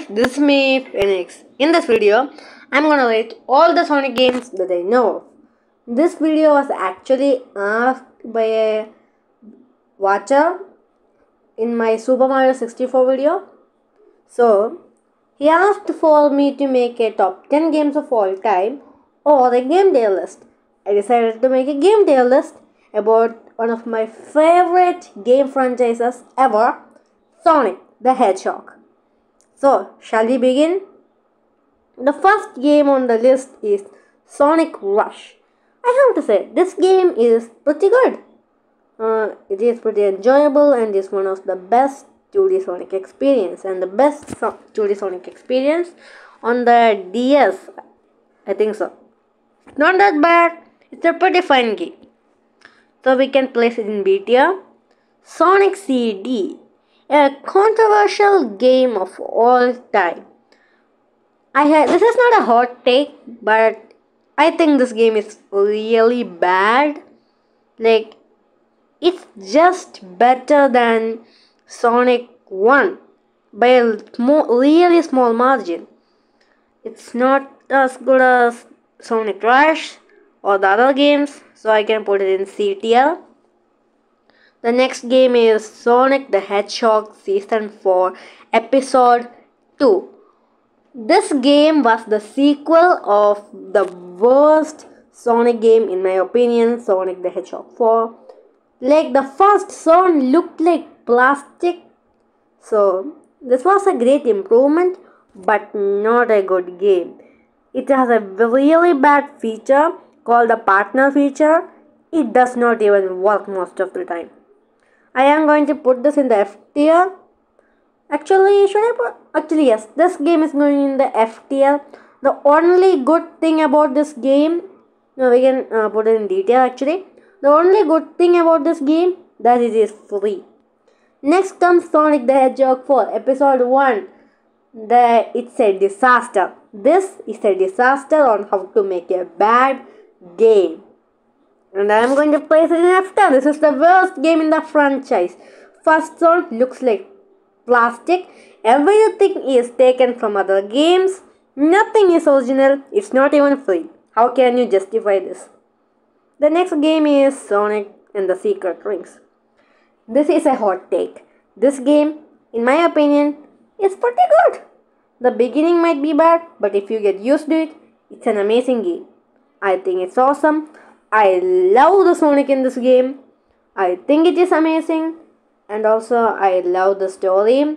guys, this is me, Phoenix. In this video, I'm gonna rate all the Sonic games that I know of. This video was actually asked by a watcher in my Super Mario 64 video. So, he asked for me to make a top 10 games of all time or a game day list. I decided to make a game day list about one of my favorite game franchises ever, Sonic the Hedgehog. So, shall we begin? The first game on the list is Sonic Rush. I have to say, this game is pretty good. It is pretty enjoyable and is one of the best 2D Sonic experience and the best 2D Sonic experience on the DS. I think so. Not that bad. It's a pretty fun game. So we can place it in B tier. Sonic CD, a controversial game of all time. This is not a hot take, but I think this game is really bad. Like, it's just better than Sonic 1 by a really small margin. It's not as good as Sonic Rush or the other games, so I can put it in C tier. The next game is Sonic the Hedgehog Season 4 Episode 2. This game was the sequel of the worst Sonic game in my opinion, Sonic the Hedgehog 4. Like, the first Sonic looked like plastic. So, this was a great improvement, but not a good game. It has a really bad feature called the partner feature. It does not even work most of the time. I am going to put this in the F tier. Actually, yes, this game is going in the F tier. The only good thing about this game, no, we can put it in D tier actually. The only good thing about this game, that it is free. Next comes Sonic the Hedgehog 4, Episode 1. It's a disaster. This is a disaster on how to make a bad game. And I am going to place it in F tier. This is the worst game in the franchise. First Sonic looks like plastic. Everything is taken from other games. Nothing is original. It's not even free. How can you justify this? The next game is Sonic and the Secret Rings. This is a hot take. This game, in my opinion, is pretty good. The beginning might be bad, but if you get used to it, it's an amazing game. I think it's awesome. I love the Sonic in this game. I think it is amazing. And also, I love the story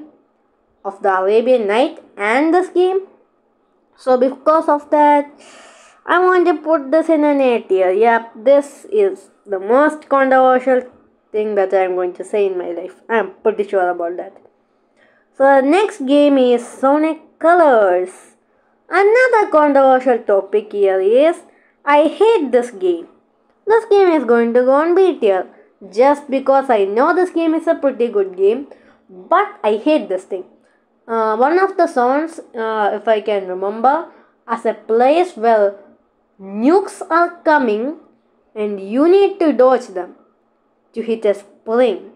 of the Arabian Night and this game. So because of that, I want to put this in an A tier. Yep, this is the most controversial thing that I am going to say in my life. I am pretty sure about that. So the next game is Sonic Colors. Another controversial topic here is, I hate this game. This game is going to go on B tier just because I know this game is a pretty good game, but I hate this thing. One of the songs, if I can remember, as a place where nukes are coming and you need to dodge them to hit a spring,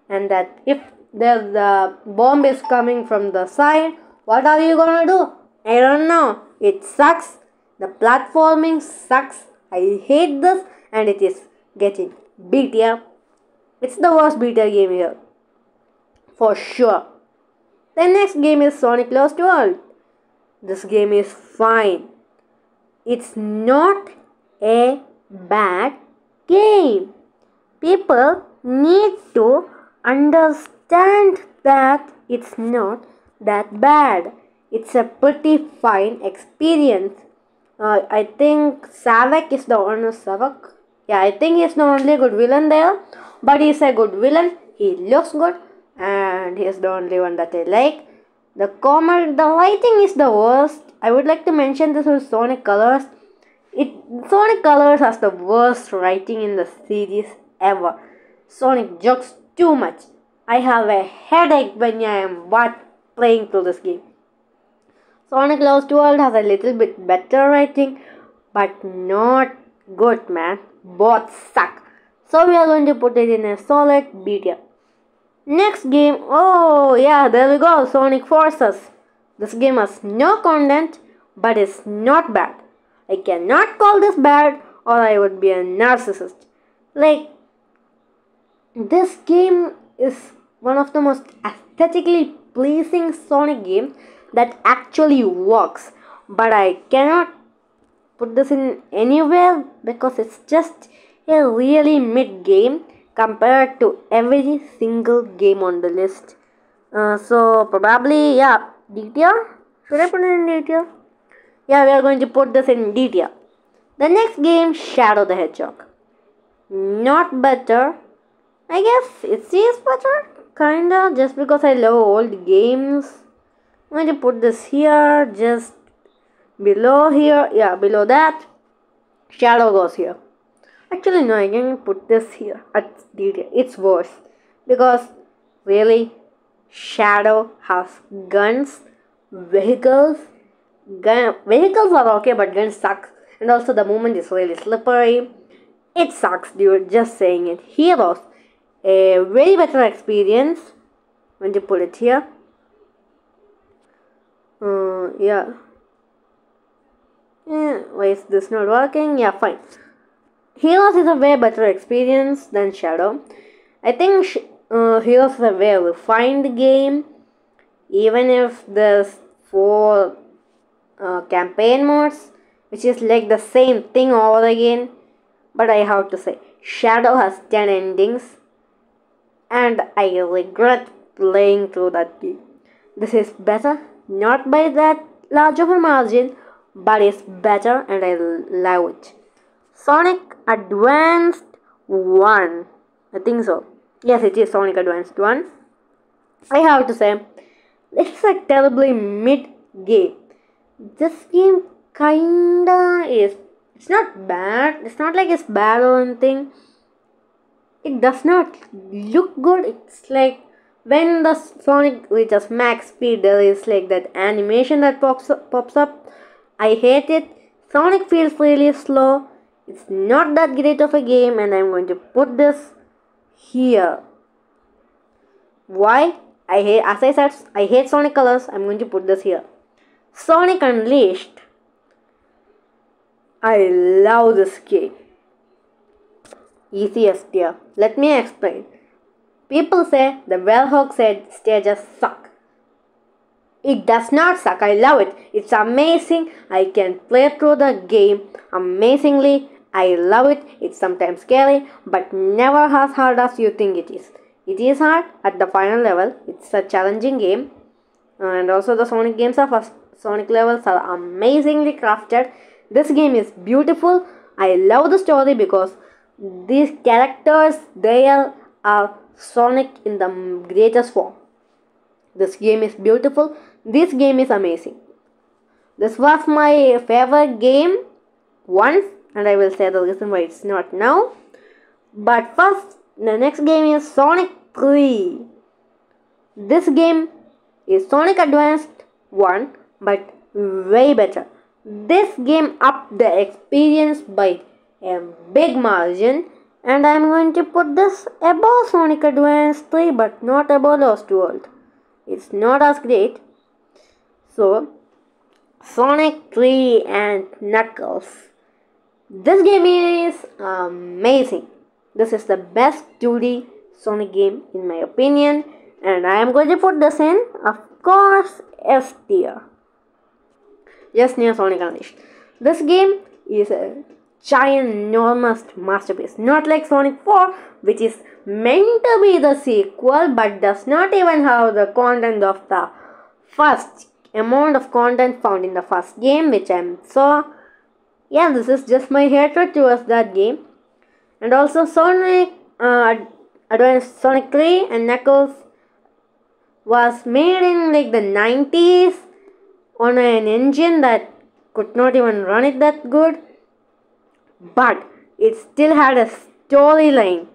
and that if there's a bomb is coming from the side, what are you gonna do? I don't know. It sucks. The platforming sucks. I hate this, and it is getting B tier. It's the worst B tier game here, for sure. The next game is Sonic Lost World. This game is fine. It's not a bad game. People need to understand that it's not that bad. It's a pretty fine experience. I think Savak is the owner. Savak? Yeah, I think he's the only good villain there. But he's a good villain. He looks good. And he's the only one that I like. The writing is the worst. I would like to mention this with Sonic Colors. Sonic Colors has the worst writing in the series ever. Sonic jokes too much. I have a headache when I am playing through this game. Sonic Lost World has a little bit better writing, but not good, man. Both suck. So we are going to put it in a solid B tier. Next game, oh yeah, there we go, Sonic Forces. This game has no content, but it's not bad. I cannot call this bad, or I would be a narcissist. Like, this game is one of the most aesthetically pleasing Sonic games that actually works, but I cannot put this in anywhere because it's just a really mid game compared to every single game on the list. So probably, yeah, D tier. Should I put it in D tier? Yeah, we are going to put this in D tier. The next game, Shadow the Hedgehog. Not better. I guess it is better, kinda, just because I love old games. I'm going to put this here, just below here. Yeah, below that. Shadow goes here. Actually, no, I can put this here at D tier. It's worse because really, Shadow has guns, vehicles. Vehicles are okay, but guns suck. And also, the movement is really slippery. It sucks, dude. Just saying it. Heroes, a very better experience. I'm going to put it here. Yeah. Why is this not working? Yeah, fine. Heroes is a way better experience than Shadow. I think Heroes is a very refined game. Even if there's 4 campaign modes, which is like the same thing over again. But I have to say, Shadow has 10 endings, and I regret playing through that game. This is better, not by that large of a margin, but it's better and I love it. Sonic Advanced 1. I think so. Yes, it is Sonic Advanced 1. I have to say, it's a terribly mid game. This game kinda is. It's not bad. It's not like it's bad or anything. It does not look good. It's like when the Sonic reaches max speed, there is like that animation that pops up. I hate it. Sonic feels really slow. It's not that great of a game, and I'm going to put this here. Why? As I said, I hate Sonic Colors. I'm going to put this here. Sonic Unleashed. I love this game. Easiest tier. Let me explain. People say the Werehog stages suck. It does not suck. I love it. It's amazing. I can play through the game amazingly. I love it. It's sometimes scary, but never as hard as you think it is. It is hard at the final level. It's a challenging game. And also the Sonic games are Sonic levels are amazingly crafted. This game is beautiful. I love the story because these characters there are Sonic in the greatest form. This game is beautiful. This game is amazing. This was my favorite game once, and I will say the reason why it's not now. But first, the next game is Sonic 3. This game is Sonic Advanced 1, but way better. This game upped the experience by a big margin, and I'm going to put this above Sonic Advance 3, but not above Lost World. It's not as great. So, Sonic 3 and Knuckles. This game is amazing. This is the best 2D Sonic game in my opinion, and I am going to put this in, of course, S tier. Just near Sonic Unleashed. This game is a giant, enormous masterpiece. Not like Sonic 4, which is meant to be the sequel, but does not even have the content of the first amount of content found in the first game, which I'm so. Yeah, this is just my hatred towards that game. And also Sonic Advanced Sonic 3 and Knuckles was made in like the 90s on an engine that could not even run it that good, but it still had a storyline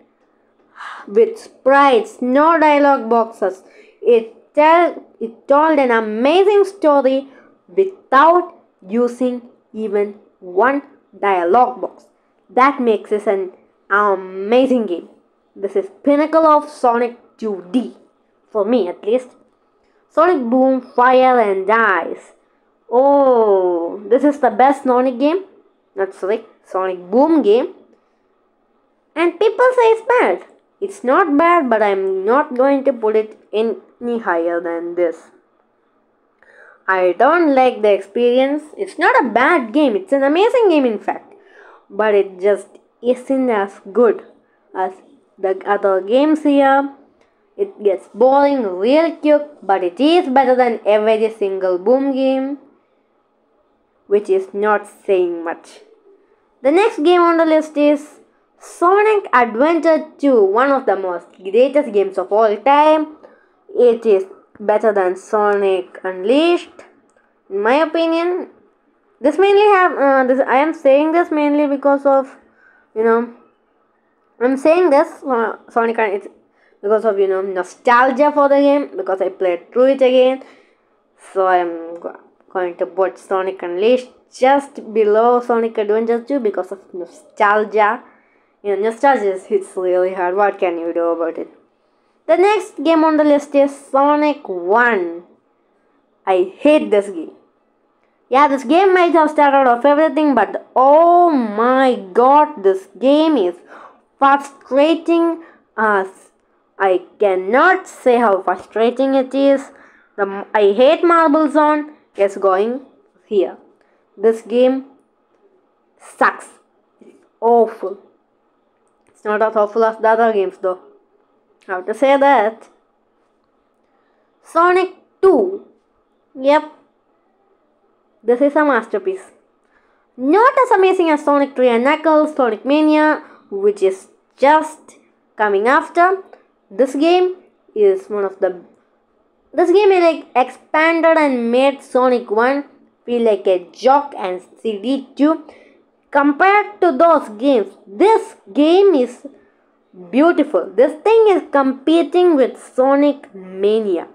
with sprites, no dialogue boxes. It told an amazing story without using even one dialogue box. That makes this an amazing game. This is pinnacle of Sonic 2D, for me at least. Sonic Boom Fire and Ice. Oh, this is the best Sonic game. Not Sonic Boom game. And people say it's bad. It's not bad, but I'm not going to put it any higher than this. I don't like the experience. It's not a bad game. It's an amazing game, in fact. But it just isn't as good as the other games here. It gets boring real quick, but it is better than every single Boom game, which is not saying much. The next game on the list is Sonic Adventure 2, one of the most greatest games of all time. It is better than Sonic Unleashed, in my opinion. This mainly I am saying this mainly because of, I'm saying this Sonic, it's because of nostalgia for the game, because I played through it again. So I'm going to put Sonic Unleashed just below Sonic Adventure 2 because of nostalgia. Nostalgia hits really hard. What can you do about it? The next game on the list is Sonic 1. I hate this game. Yeah, this game might have started off everything, but oh my god, this game is frustrating as I cannot say how frustrating it is. I hate Marble Zone is going here. This game sucks. It's awful. It's not as awful as the other games though. I have to say that. Sonic 2. Yep. This is a masterpiece. Not as amazing as Sonic 3 and Knuckles, Sonic Mania, which is just coming after. This game is This game is like expanded and made Sonic 1 feel like a joke and CD2. Compared to those games, this game is beautiful. This thing is competing with Sonic Mania.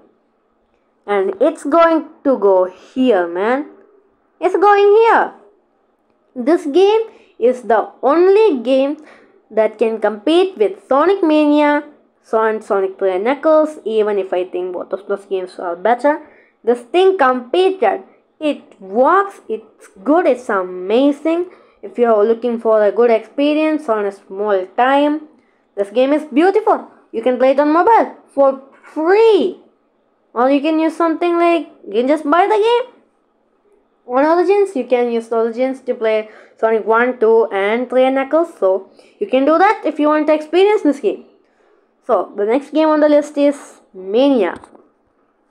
And it's going to go here, man. It's going here. This game is the only game that can compete with Sonic Mania, Sonic 3 and Knuckles, even if I think both of those games are better. This thing competed. It works, it's good, it's amazing. If you're looking for a good experience on a small time, this game is beautiful. You can play it on mobile for free. Or you can use something like, you can just buy the game. On Origins, you can use Origins to play Sonic 1, 2 and 3 and Knuckles. So, you can do that if you want to experience this game. So, the next game on the list is Mania.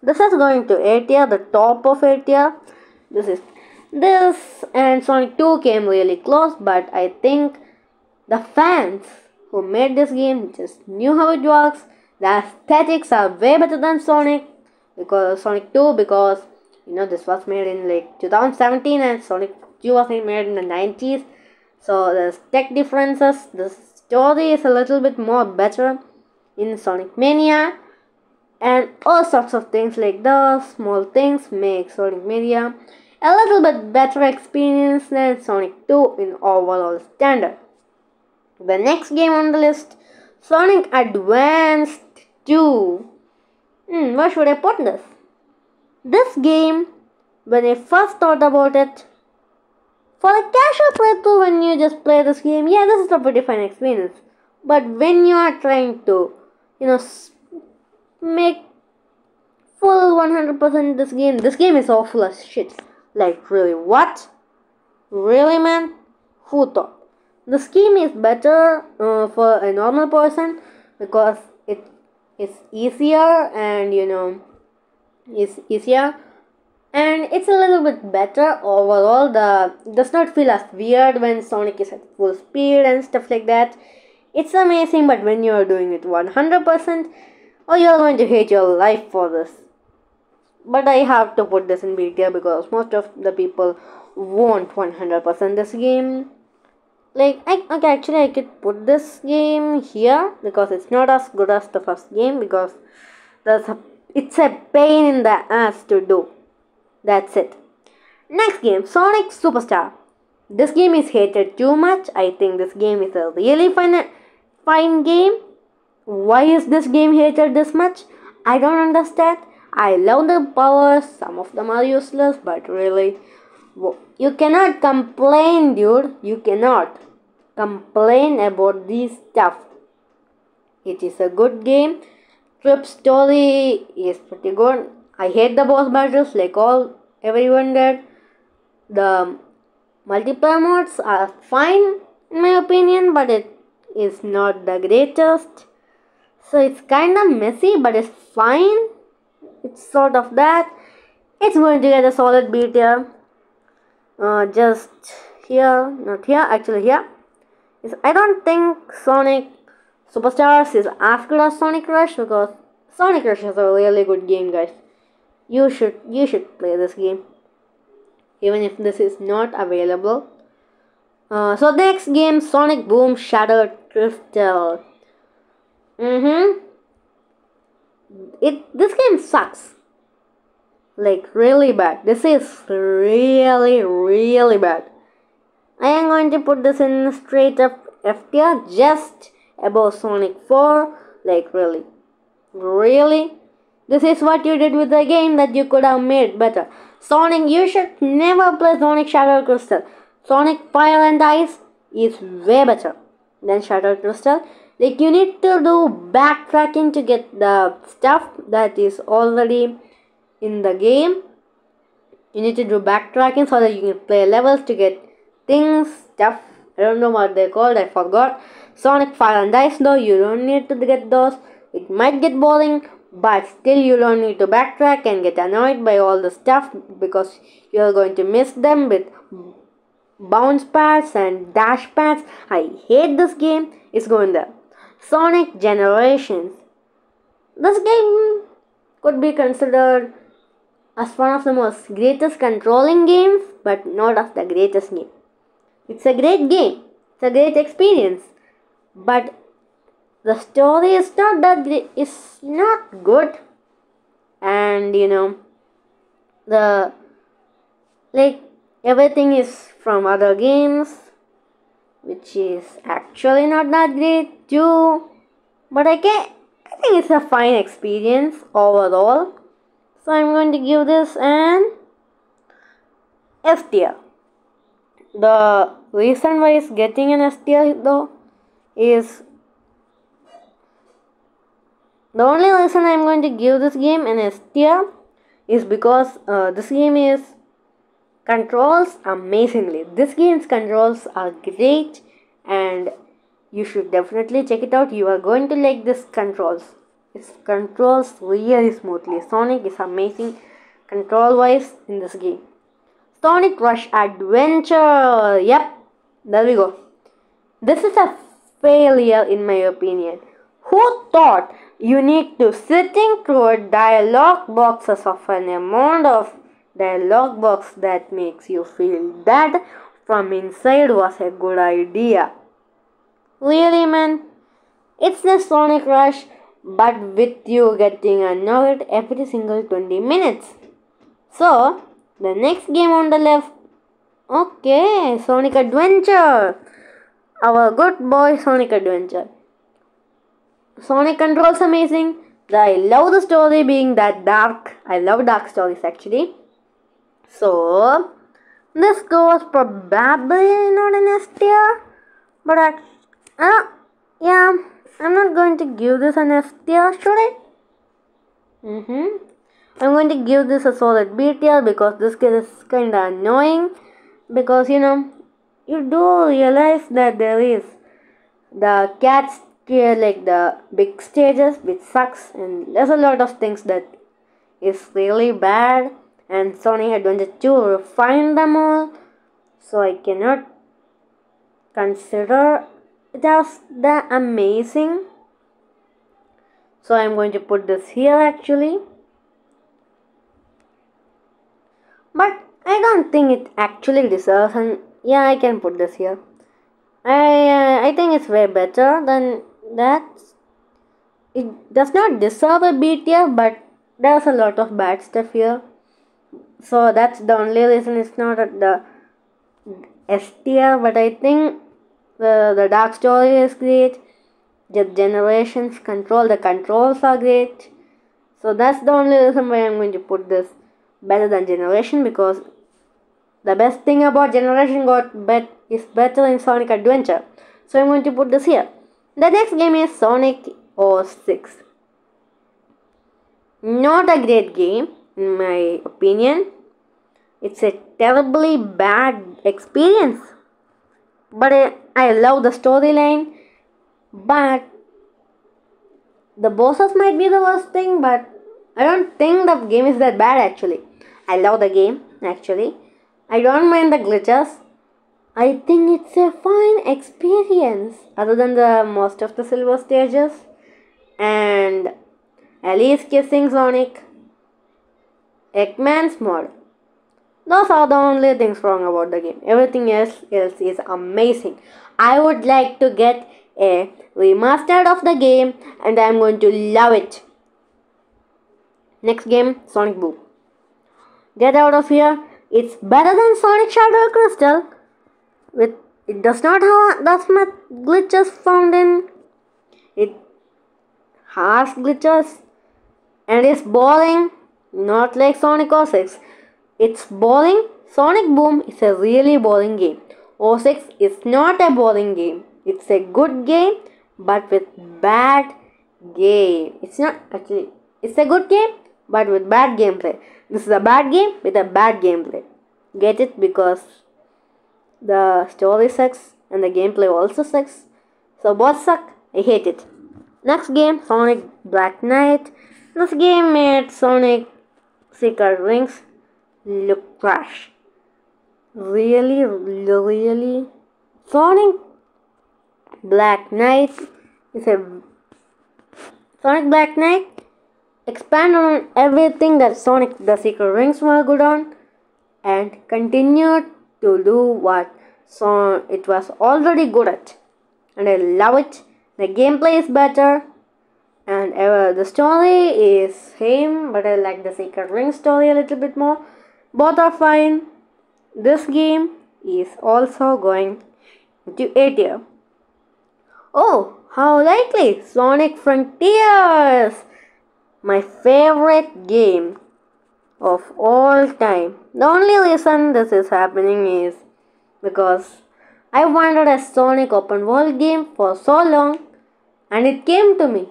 This is going to A tier, the top of A tier. This and Sonic 2 came really close, but I think the fans who made this game just knew how it works. The aesthetics are way better than Sonic 2 because this was made in like 2017 and Sonic 2 was made in the 90s. So there's tech differences. The story is a little bit more better in Sonic Mania, and all sorts of things like those small things make Sonic Mania a little bit better experience than Sonic 2 in overall standard. The next game on the list, Sonic Advanced 2. Where should I put this? This game, when I first thought about it, for a casual playthrough, when you just play this game, yeah, this is a pretty fun experience. But when you are trying to, make full 100% this game is awful as shit. Like, really, what? Really, man? Who thought? This game is better for a normal person because it is easier and, is easier. And it's a little bit better overall. It does not feel as weird when Sonic is at full speed and stuff like that. It's amazing, but when you're doing it 100%, you're going to hate your life for this. But I have to put this in B tier because most of the people won't 100% this game. Like, I could put this game here because it's not as good as the first game because it's a pain in the ass to do. That's it. Next game, Sonic Superstar. This game is hated too much. I think this game is a really fine game. Why is this game hated this much? I don't understand. I love the powers, some of them are useless, but really, you cannot complain, dude. You cannot complain about this stuff. It is a good game. Trip story is pretty good. I hate the boss battles like everyone did. The multiplayer modes are fine in my opinion, but it is not the greatest. So it's kind of messy, but it's fine. It's sort of that. It's going to get a solid B tier. Just here, not here, actually here. I don't think Sonic Superstars is as good as Sonic Rush because Sonic Rush is a really good game, guys. You should play this game, even if this is not available. So next game, Sonic Boom Shattered Crystal. This game sucks. Like really bad. This is really bad. I am going to put this in straight up F tier, just above Sonic 4. Like really. This is what you did with the game that you could have made better. Sonic, you should never play Sonic Shattered Crystal. Sonic Fire and Ice is way better than Shattered Crystal. Like you need to do backtracking to get the stuff that is already in the game. You need to do backtracking so that you can play levels to get things, stuff. I don't know what they're called, I forgot. Sonic Fire and Ice though, you don't need to get those. It might get boring, but still you don't need to backtrack and get annoyed by all the stuff because you're going to miss them with bounce pads and dash pads. I hate this game. It's going there. Sonic Generations. This game could be considered as one of the most greatest controlling games, but not as the greatest game. It's a great game. It's a great experience, but the story is not that great. It's not good, and everything is from other games, which is actually not that great too. But I think it's a fine experience overall. So I'm going to give this an S tier. The reason why it's getting an S tier though is the only reason I'm going to give this game an S tier is because this game controls amazingly. This game's controls are great and you should definitely check it out. You are going to like this controls. It controls really smoothly. Sonic is amazing control wise in this game. Sonic Rush Adventure. Yep, there we go. This is a failure in my opinion. Who thought you need to sitting through a dialogue boxes of an amount of dialogue box that makes you feel dead from inside was a good idea? Really, man? It's the Sonic Rush, but with you getting annoyed every single 20 minutes. So, the next game on the left, okay, Sonic Adventure. Our good boy Sonic Adventure. Sonic controls amazing. I love the story being that dark. I love dark stories actually. So, this goes probably not an S tier, but yeah, I'm not going to give this an S tier, should I? I'm going to give this a solid B tier because this game is kinda annoying. Because you do realize that there is the cats tier, like the big stages, which sucks, and there's a lot of things that is really bad. And Sonic Adventure 2 refined them all, so I cannot consider it as the amazing. So I'm going to put this here actually. But I don't think it actually deserves an... Yeah, I can put this here. I think it's way better than that. It does not deserve a B tier, but there's a lot of bad stuff here. So that's the only reason it's not at the S tier. But I think the dark story is great. The generations control, the controls are great. So that's the only reason why I'm going to put this better than Generation, because the best thing about Generation is better in Sonic Adventure. So I'm going to put this here. The next game is Sonic 06. Not a great game in my opinion. It's a terribly bad experience. But I love the storyline. But the bosses might be the worst thing, but I don't think the game is that bad actually. I love the game actually. I don't mind the glitches. I think it's a fine experience other than the most of the silver stages and Alice kissing Sonic, Eggman's mod. Those are the only things wrong about the game. Everything else is amazing. I would like to get a remastered of the game and I'm going to love it. Next game, Sonic Boom. Get out of here. It's better than Sonic Shadow Crystal. It does not have that much glitches found in it. Has glitches and is boring, not like Sonic 06. It's boring. Sonic Boom is a really boring game. 06 is not a boring game. It's a good game, but with bad game. It's not actually. It's a good game, but with bad gameplay. This is a bad game with a bad gameplay. Get it? Because the story sucks and the gameplay also sucks. So both suck. I hate it. Next game, Sonic Black Knight. This game made Sonic Secret Rings look trash. Really. Sonic Black Knight is a Sonic Black Knight expand on everything that Sonic the Secret Rings were good on and continued to do what it was already good at. And I love it. The gameplay is better and the story is same, but I like the Secret Ring story a little bit more. Both are fine. This game is also going to A tier. Oh, how likely! Sonic Frontiers! My favorite game of all time. The only reason this is happening is because I wanted a Sonic open world game for so long and it came to me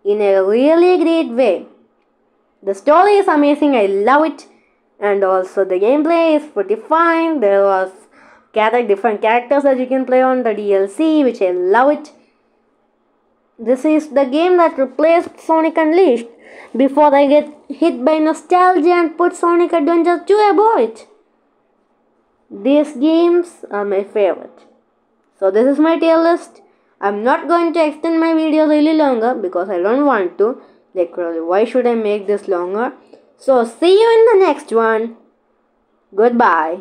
in a really great way. The story is amazing, I love it, and also the gameplay is pretty fine. There was different characters that you can play on the DLC, which I love it. This is the game that replaced Sonic Unleashed before I get hit by nostalgia and put Sonic Adventure 2 above it. These games are my favorite. So this is my tier list. I'm not going to extend my video really longer because I don't want to. Like really, why should I make this longer? So see you in the next one. Goodbye.